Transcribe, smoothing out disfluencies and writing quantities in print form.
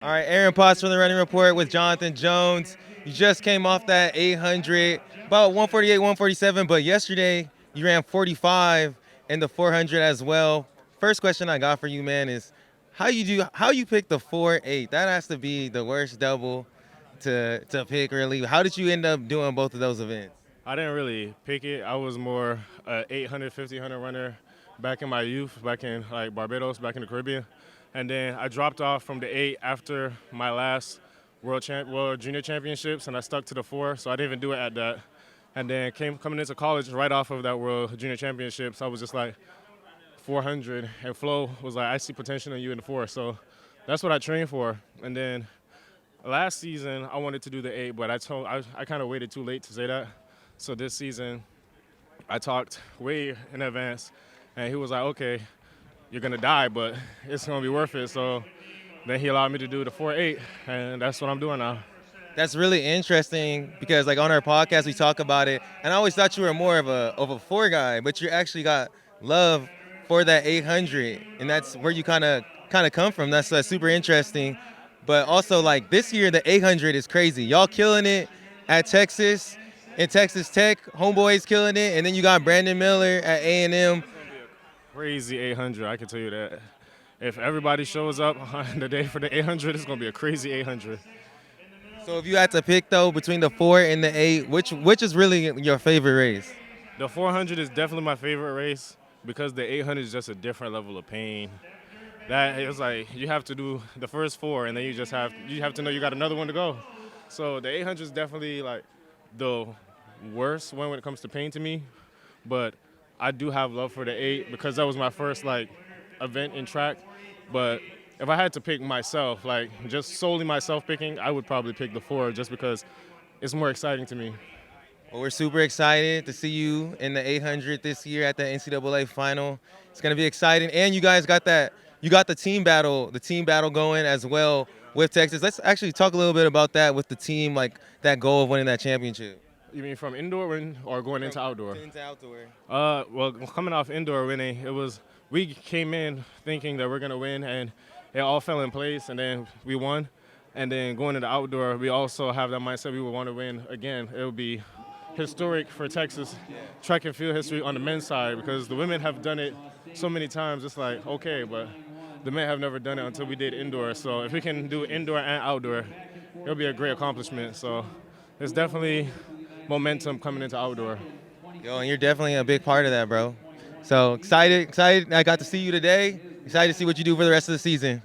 All right, Aaron Potts from the Running Report with Jonathan Jones. You just came off that 800, about 148, 147, but yesterday you ran 45 in the 400 as well. First question I got for you, man, is how you pick the 4.8? That has to be the worst double to pick, really. How did you end up doing both of those events? I didn't really pick it. I was more a 800, 1500 runner back in my youth, back in like Barbados, back in the Caribbean. And then I dropped off from the 8 after my last World Junior Championships, and I stuck to the 4, so I didn't even do it at that. And then coming into college right off of that World Junior Championships, I was just like 400, and Flo was like, I see potential in you in the 4, so that's what I trained for. And then last season, I wanted to do the 8, but I kind of waited too late to say that. So this season, I talked way in advance, and he was like, okay, you're going to die, but it's going to be worth it. So then he allowed me to do the 4.8, and that's what I'm doing now. That's really interesting because, like, on our podcast we talk about it, and I always thought you were more of a 4 guy, but you actually got love for that 800, and that's where you kind of come from. That's super interesting. But also, like, this year the 800 is crazy. Y'all killing it at Texas, in Texas Tech. Homeboys killing it, and then you got Brandon Miller at A&M. Crazy 800, I can tell you that. If everybody shows up on the day for the 800, it's going to be a crazy 800. So if you had to pick though between the 4 and the 8, which is really your favorite race? The 400 is definitely my favorite race because the 800 is just a different level of pain. That it's like you have to do the first 4, and then you have to know you got another one to go. So the 800 is definitely like the worst one when it comes to pain to me, but I do have love for the 8 because that was my first like event in track. But if I had to pick myself, like just solely myself picking, I would probably pick the 4 just because it's more exciting to me. Well, we're super excited to see you in the 800 this year at the NCAA final. It's gonna be exciting, and you got the team battle going as well with Texas. Let's actually talk a little bit about that with the team, like that goal of winning that championship. You mean from indoor win or going into outdoor? Into outdoor. Well, coming off indoor winning, we came in thinking that we're gonna win, and it all fell in place, and then we won. And then going into outdoor, we also have that mindset we would want to win again. It would be historic for Texas track and field history on the men's side because the women have done it so many times. It's like okay, but the men have never done it until we did indoor. So if we can do indoor and outdoor, it'll be a great accomplishment. So there's definitely momentum coming into outdoor. Yo, and you're definitely a big part of that, bro. So excited I got to see you today. Excited to see what you do for the rest of the season.